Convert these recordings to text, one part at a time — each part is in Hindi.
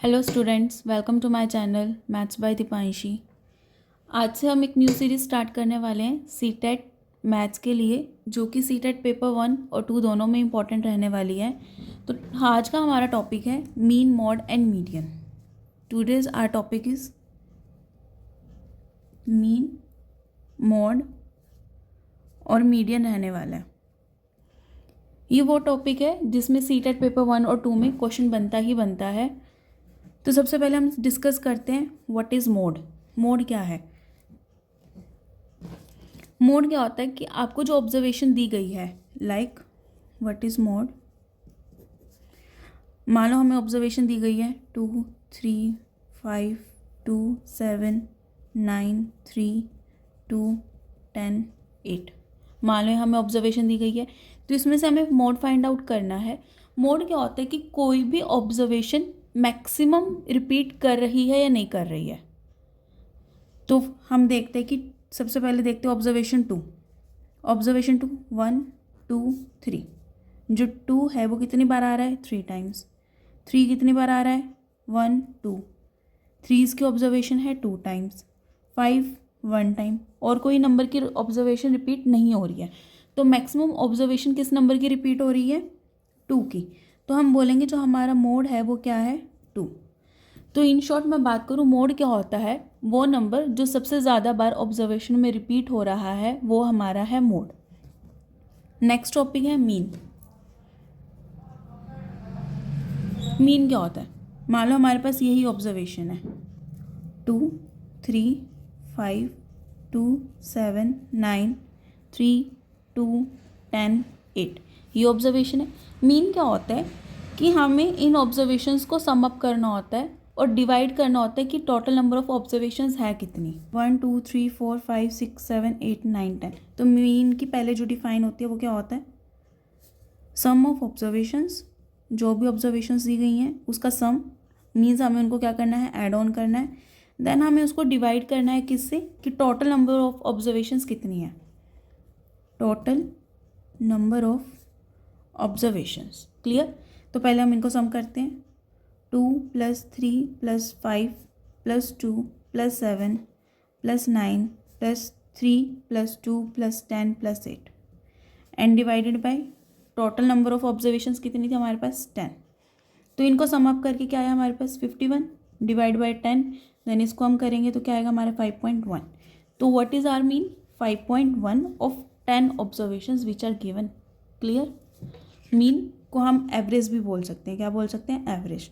Hello students, welcome to my channel maths by Deepanshi. आज से हम एक न्यू सीरीज़ स्टार्ट करने वाले हैं सीटेट मैथ्स के लिए, जो कि सीटेट पेपर 1 और 2 दोनों में इंपॉर्टेंट रहने वाली है। तो आज का हमारा टॉपिक है mean, mode and median. Today's our topic is mean, mode और मीडियन रहने वाला है। ये वो टॉपिक है जिसमें सीटेट पेपर 1 और 2 में क्वेश्चन बनता ही बनता है। तो सबसे पहले हम डिस्कस करते हैं व्हाट इज़ मोड। मोड क्या है? मोड क्या होता है कि आपको जो ऑब्जर्वेशन दी गई है, लाइक व्हाट इज़ मोड। मान लो हमें ऑब्जर्वेशन दी गई है 2, 3, 5, 2, 7, 9, 3, 2, 10, 8। मान लो हमें ऑब्जर्वेशन दी गई है, तो इसमें से हमें मोड फाइंड आउट करना है। मोड क्या होता है कि कोई भी ऑब्जर्वेशन मैक्सिमम रिपीट कर रही है या नहीं कर रही है। तो हम देखते हैं कि सबसे पहले देखते हैं ऑब्जर्वेशन 2। ऑब्जर्वेशन 2 1, 2, 3। जो 2 है वो कितनी बार आ रहा है? 3 टाइम्स। 3 कितनी बार आ रहा है? 1, 2। 3 इसकी ऑब्जर्वेशन है 2 टाइम्स। 5 1 टाइम। और कोई नंबर की ऑब्जर्वेशन रिपीट नहीं हो रही है। तो मैक्सिमम ऑब्जर्वेशन किस नंबर की रिपीट हो रही है? 2 की। तो हम बोलेंगे जो हमारा मोड है वो क्या है? 2। तो इन शॉर्ट मैं बात करूँ, मोड क्या होता है? वो नंबर जो सबसे ज़्यादा बार ऑब्जर्वेशन में रिपीट हो रहा है वो हमारा है मोड। नेक्स्ट टॉपिक है मीन। मीन क्या होता है? मान लो हमारे पास यही ऑब्जर्वेशन है 2, 3, 5, 2, 7, 9, 3, 2, 10, 8। ये ऑब्जर्वेशन है। मीन क्या होता है कि हमें इन ऑब्जर्वेशंस को सम अप करना होता है और डिवाइड करना होता है कि टोटल नंबर ऑफ ऑब्जर्वेशंस है कितनी। 1, 2, 3, 4, 5, 6, 7, 8, 9, 10। तो मीन की पहले जो डिफाइन होती है वो क्या होता है? सम ऑफ ऑब्जर्वेशंस। जो भी ऑब्जर्वेशंस दी गई हैं उसका सम, मीन्स हमें उनको क्या करना है? ऐड ऑन करना है। देन हमें उसको डिवाइड करना है किससे? कि टोटल नंबर ऑफ ऑब्जर्वेशंस कितनी है। Total number of observations. Clear? तो पहले हम इनको सम करते हैं। 2 + 3 + 5 + 2 + 7 + 9 + 3 + 2 + 10 + 8 and divided by total number of observations कितनी थी हमारे पास? 10। तो इनको सम अप करके क्या आया हमारे पास? 51 डिवाइड बाय 10। देन इसको हम करेंगे तो क्या आएगा हमारा? 5.1। तो what is our mean? 5.1 of 10 observations which are given. Clear? Mean को हम एवरेज भी बोल सकते हैं। क्या बोल सकते हैं? एवरेज।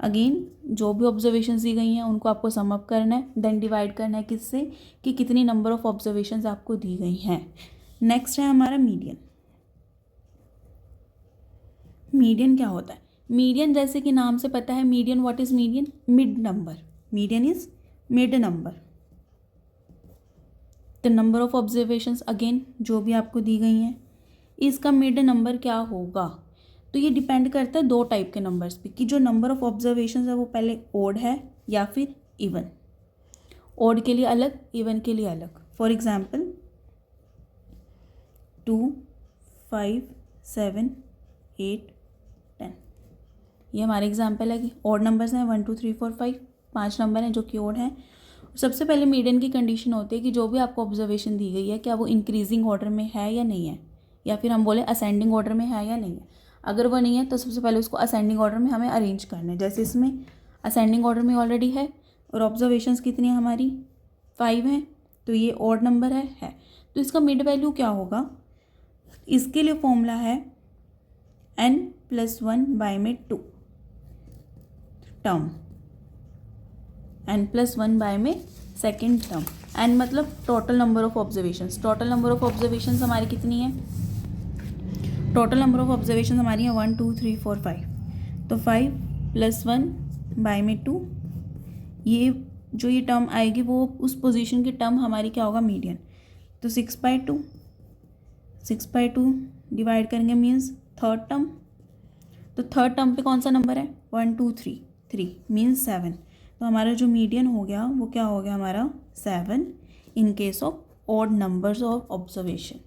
अगेन जो भी ऑब्जर्वेशंस दी गई हैं उनको आपको सम अप करना है, देन डिवाइड करना है किससे? कि कितनी नंबर ऑफ ऑब्जर्वेशंस आपको दी गई हैं। नेक्स्ट है हमारा मीडियन। मीडियन क्या होता है? मीडियन जैसे कि नाम से पता है, median what is median? Mid number. Median is mid number. The number of observations again जो भी आपको दी गई हैं, इसका मिड नंबर क्या होगा? तो ये डिपेंड करता है 2 टाइप के नंबर्स पे, कि जो नंबर ऑफ ऑब्जर्वेशंस है वो पहले ओड है या फिर इवन। ओड के लिए अलग, इवन के लिए अलग। For example 2, 5, 7, 8, 10। ये हमारे एग्जाम्पल है कि ओड नंबर्स हैं 1, 2, 3, 4, 5। 5 नंबर हैं जो कि ओड हैं। सबसे पहले मीडियन की कंडीशन होती है कि जो भी आपको ऑब्जर्वेशन दी गई है क्या वो इंक्रीजिंग ऑर्डर में है या नहीं है, या फिर हम बोले असेंडिंग ऑर्डर में है या नहीं है। अगर वो नहीं है तो सबसे पहले उसको असेंडिंग ऑर्डर में हमें अरेंज करना है। जैसे इसमें असेंडिंग ऑर्डर में ऑलरेडी है और ऑब्जर्वेशंस कितनी है हमारी? 5 हैं, तो ये ऑड नंबर है। तो इसका मिड वैल्यू क्या होगा? इसके लिए फॉर्मूला है n+1/2 टर्म। n+1 में सेकेंड टर्म। n मतलब total number of observations. Total number of observations हमारी कितनी है? टोटल नंबर ऑफ ऑब्जर्वेशंस हमारी है 1, 2, 3, 4, 5। तो 5 + 1/2, ये जो ये टर्म आएगी वो उस पोजीशन की टर्म हमारी क्या होगा? मीडियन। तो 6/2। 6/2 डिवाइड करेंगे मीन्स थर्ड टर्म। तो थर्ड टर्म पे कौन सा नंबर है? 1, 2, 3। 3 मीन्स 7। तो हमारा जो मीडियन हो गया वो क्या हो गया हमारा? 7 in case of odd numbers of observation.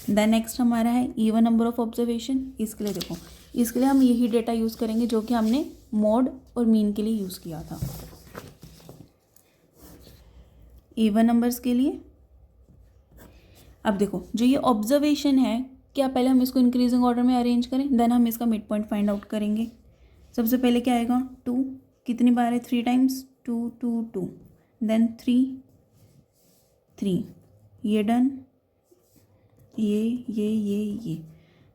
Then next हमारा है इवन नंबर ऑफ ऑब्जर्वेशन। इसके लिए देखो, इसके लिए हम यही डेटा यूज़ करेंगे जो कि हमने मॉड और मीन के लिए यूज़ किया था। इवन नंबर्स के लिए अब देखो, जो ये ऑब्जर्वेशन है, क्या पहले हम इसको इंक्रीजिंग ऑर्डर में अरेंज करें, देन हम इसका मिड पॉइंट फाइंड आउट करेंगे। सबसे पहले क्या आएगा, 2 कितनी बार है, 3 टाइम्स, 2 2 2, देन 3 3, ये डन, ये,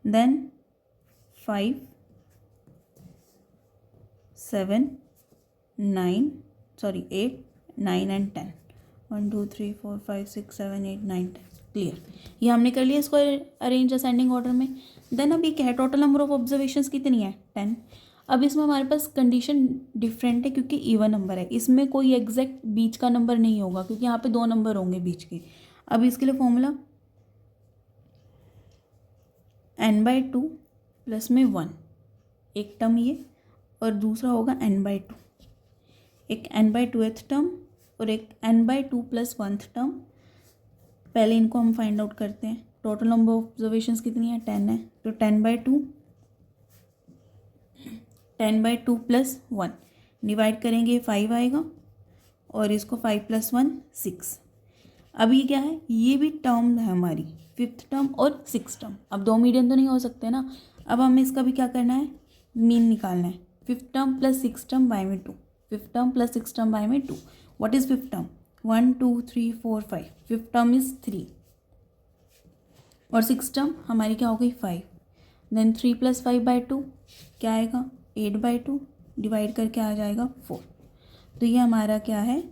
देन 5 7 9 सॉरी 8 9 एंड 10, 1 2 3 4 5 6 7 8 9 10। क्लियर, ये हमने कर लिया इसको अरेंज असेंडिंग ऑर्डर में। देन अब ये क्या है, टोटल नंबर ऑफ ऑब्जर्वेशंस कितनी है, 10। अब इसमें हमारे पास कंडीशन डिफरेंट है क्योंकि इवन नंबर है, इसमें कोई एग्जैक्ट बीच का नंबर नहीं होगा क्योंकि यहाँ पे 2 नंबर होंगे बीच के। अब इसके लिए फॉर्मूला n/2 प्लस में 1, एक टर्म ये और दूसरा होगा n/2, एक n/2th टर्म और एक n/2 प्लस 1th टर्म। पहले इनको हम फाइंड आउट करते हैं। टोटल नंबर ऑफ ऑब्जर्वेशंस कितनी है, 10 है, तो 10/2 प्लस 1 डिवाइड करेंगे 5 आएगा और इसको 5 प्लस 1 6। अब ये क्या है, ये भी टर्म है हमारी, 5th टर्म और 6th टर्म। अब 2 मीडियन तो नहीं हो सकते ना, अब हमें इसका भी क्या करना है, मीन निकालना है। 5th term plus 6th term by में 2, 5th term plus 6th term by में 2। What is 5th term, 1 2 3 4 5, 5th term is 3 और 6th टर्म हमारी क्या हो गई 5। देन 3 प्लस 5 बाई 2 क्या आएगा, 8/2 डिवाइड करके आ जाएगा 4। तो ये हमारा क्या है,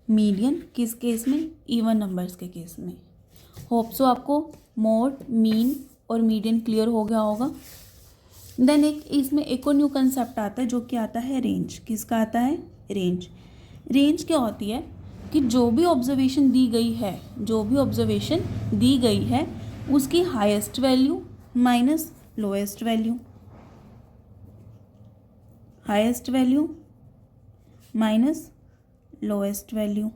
मीडियन, किस केस में, इवन नंबर्स के केस में। होप सो आपको मोड, मीन और मीडियन क्लियर हो गया होगा। देन एक इसमें एक और न्यू कंसेप्ट आता है जो कि आता है रेंज। किसका आता है, रेंज। रेंज क्या होती है कि जो भी ऑब्जर्वेशन दी गई है उसकी highest value minus lowest value, highest value minus lowest value,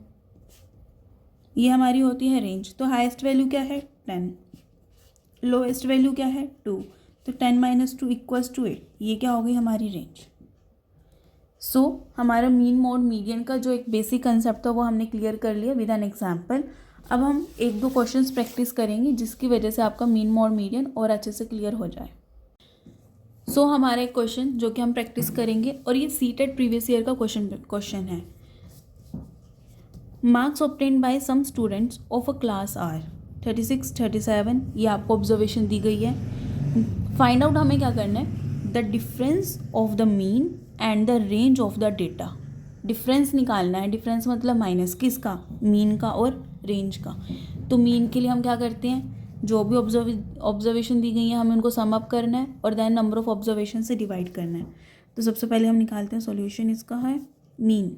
ये हमारी होती है रेंज। तो हाईएस्ट वैल्यू क्या है, 10, लोएस्ट वैल्यू क्या है, 2, तो 10 - 2 = 8। ये क्या हो गई हमारी रेंज। सो हमारा मीन, मोड, मीडियन का जो एक बेसिक कंसेप्ट था वो हमने क्लियर कर लिया विद एन एग्जाम्पल। अब हम 1-2 क्वेश्चंस प्रैक्टिस करेंगे जिसकी वजह से आपका मीन, मोड, मीडियन और अच्छे से क्लियर हो जाए। सो हमारा एक क्वेश्चन जो कि हम प्रैक्टिस करेंगे और ये सीटेट प्रीवियस ईयर का क्वेश्चन है। Marks obtained by some students of a class are 36 37, ये आपको ऑब्जर्वेशन दी गई है। फाइंड आउट हमें क्या करना है, the difference of the mean and the range of the data. Difference निकालना है, डिफरेंस मतलब माइनस किसका, मीन का और रेंज का। तो मीन के लिए हम क्या करते हैं, जो भी ऑब्जर्वेशन दी गई है हमें उनको सम अप करना है और देन नंबर ऑफ ऑब्जर्वेशन से डिवाइड करना है। तो सबसे पहले हम निकालते हैं सॉल्यूशन इसका है, mean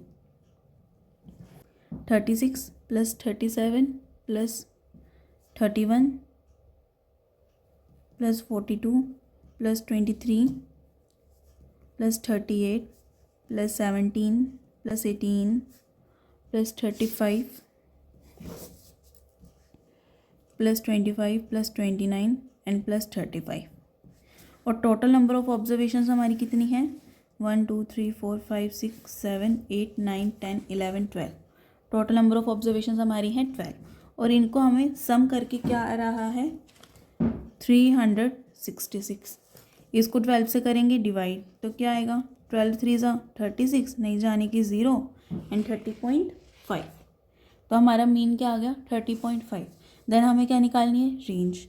36 plus 37 plus 31 plus 42 plus 23 plus 38 plus 17 plus 18 plus 35 plus 25 plus 29 and plus 35। और टोटल नंबर ऑफ ऑब्जर्वेशंस हमारी कितनी है, 1 2 3 4 5 6 7 8 9 10 11 12। टोटल नंबर ऑफ ऑब्जर्वेशंस हमारी हैं 12 और इनको हमें सम करके क्या आ रहा है, 366। इसको 12 से करेंगे डिवाइड तो क्या आएगा, 12 3 36, नहीं जाने की 0 एंड 30.5। तो हमारा मीन क्या आ गया, 30.5। देन हमें क्या निकालनी है, रेंज।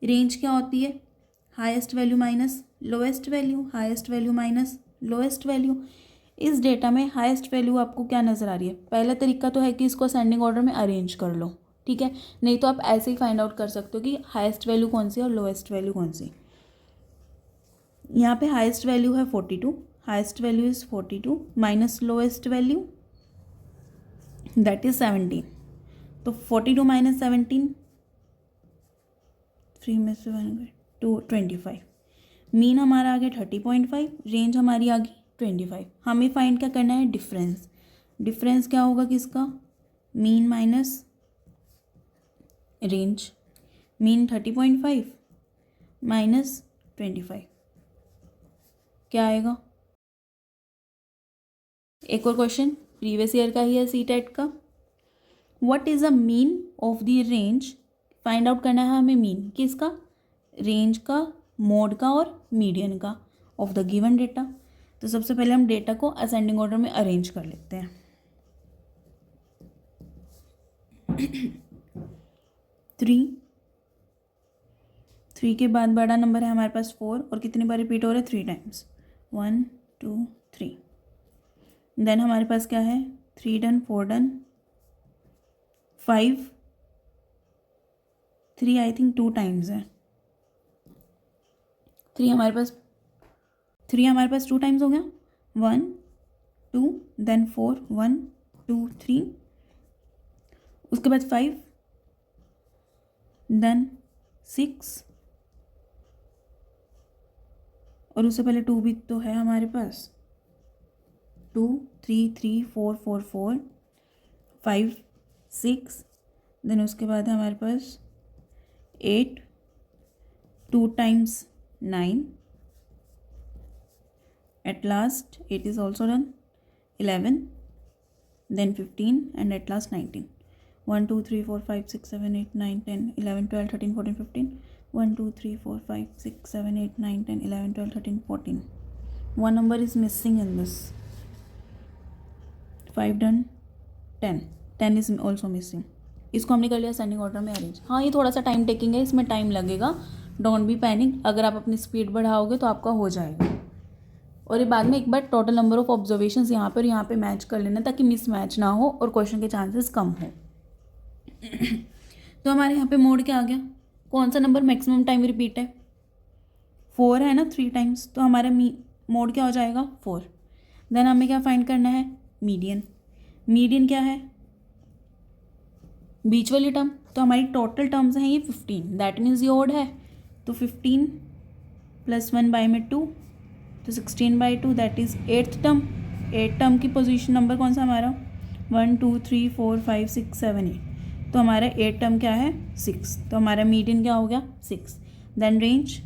रेंज क्या होती है, highest value minus lowest value, highest value minus lowest value. इस डेटा में हाईएस्ट वैल्यू आपको क्या नज़र आ रही है, पहला तरीका तो है कि इसको असेंडिंग ऑर्डर में अरेंज कर लो, ठीक है। नहीं तो आप ऐसे ही फाइंड आउट कर सकते हो कि हाईएस्ट वैल्यू कौन सी और लोएस्ट वैल्यू कौन सी। यहाँ पे हाईएस्ट वैल्यू है 42, highest value is 42 minus lowest value that is 17। तो 42 माइनस 17, 3 में से 1 गए 25। मीन हमारा आ गया 30.5, रेंज हमारी आ गई 25। हमें फाइंड क्या करना है, डिफरेंस। डिफरेंस क्या होगा किसका, mean minus range. Mean 30.5 minus 25 क्या आएगा, एक और क्वेश्चन प्रीवियस ईयर का ही है सीटेट का। What is a mean of the range, find out करना है हमें मीन किसका, रेंज का, मोड का और मीडियन का ऑफ द गिवन डेटा। तो सबसे पहले हम डेटा को असेंडिंग ऑर्डर में अरेंज कर लेते हैं। 3 के बाद बड़ा नंबर है हमारे पास 4 और कितनी बार रिपीट हो रहा है 3 टाइम्स, 1 2 3। देन हमारे पास क्या है 3 done 4 done 5, 3 I think 2 times है, 3 हमारे पास 2 टाइम्स हो गया, 1 2 देन 4 1 2 3, उसके बाद 5 देन 6 और उससे पहले 2 भी तो है हमारे पास, 2 3 3 4 4 4 5 6 देन उसके बाद है हमारे पास 8, 2 times 9, at last 8 is also done, 11 then 15 and at last 19, 1 2 3 4 5 6 7 8 9 10 11 12 13 14 15, 1 2 3 4 5 6 7 8 9 10 11 12 13 14, one number is missing in this, 5 done 10 is also missing। इसको हमने कर लिया असेंडिंग ऑर्डर में अरेंज। हाँ ये थोड़ा सा टाइम टेकिंग है, इसमें टाइम लगेगा, डोंट बी पैनिक, अगर आप अपनी स्पीड बढ़ाओगे तो आपका हो जाएगा। और ये बाद में एक बार टोटल नंबर ऑफ ऑब्जर्वेशंस यहाँ पर यहाँ पे मैच कर लेना ताकि मिस मैच ना हो और क्वेश्चन के चांसेस कम हो। तो हमारे यहाँ पे मोड क्या आ गया, कौन सा नंबर मैक्सिमम टाइम रिपीट है, 4 है ना 3 टाइम्स, तो हमारा मोड क्या हो जाएगा 4। देन हमें क्या फाइंड करना है मीडियन, मीडियन क्या है बीच वाली टर्म, तो हमारी टोटल टर्म्स हैं ये 15, दैट मीन्स ये ओड है, तो 15 + 1 बाय में 2 तो 16/2 that is 8th term. 8 term की पोजीशन नंबर कौन सा हमारा 1 2 3 4 5 6 7 8, तो हमारा 8 टर्म क्या है 6, तो हमारा मीडियन क्या हो गया 6। Then range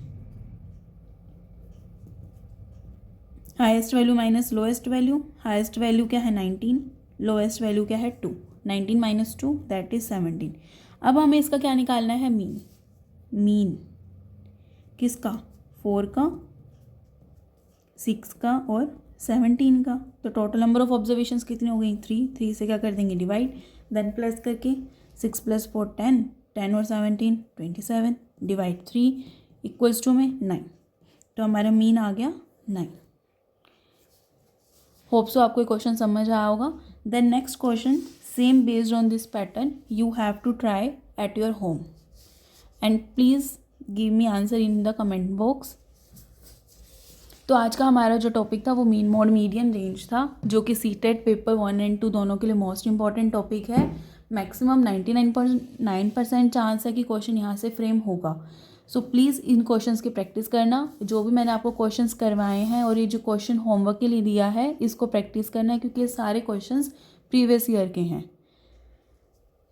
highest value minus lowest value, highest value क्या है 19, लोएस्ट वैल्यू क्या है 2, 19 - 2 दैट इज़ 17। अब हमें इसका क्या निकालना है मीन किसका 4 का 6 का और 17 का। तो टोटल नंबर ऑफ ऑब्जर्वेशंस कितनी हो गई 3 से क्या कर देंगे डिवाइड, देन प्लस करके 6 + 4 10, 10 और 17 27 डिवाइड 3 इक्वल्स टू में 9, तो हमारा मीन आ गया 9। होप सो आपको क्वेश्चन समझ आया होगा। Then next question same based on this pattern you have to try at your home and please give me answer in the comment box. तो आज का हमारा जो टॉपिक था वो मीन मोड मीडियन रेंज था, जो कि सीटेट पेपर 1 और 2 दोनों के लिए मोस्ट इंपॉर्टेंट टॉपिक है। मैक्सिमम 99.9% चांस है कि क्वेश्चन यहाँ से फ्रेम होगा। सो प्लीज़ इन क्वेश्चंस की प्रैक्टिस करना, जो भी मैंने आपको क्वेश्चंस करवाए हैं और ये जो क्वेश्चन होमवर्क के लिए दिया है इसको प्रैक्टिस करना है, क्योंकि ये सारे क्वेश्चंस प्रीवियस ईयर के हैं।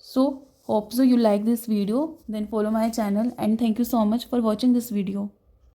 So hope so you like this video, then follow my channel and thank you so much for watching this video.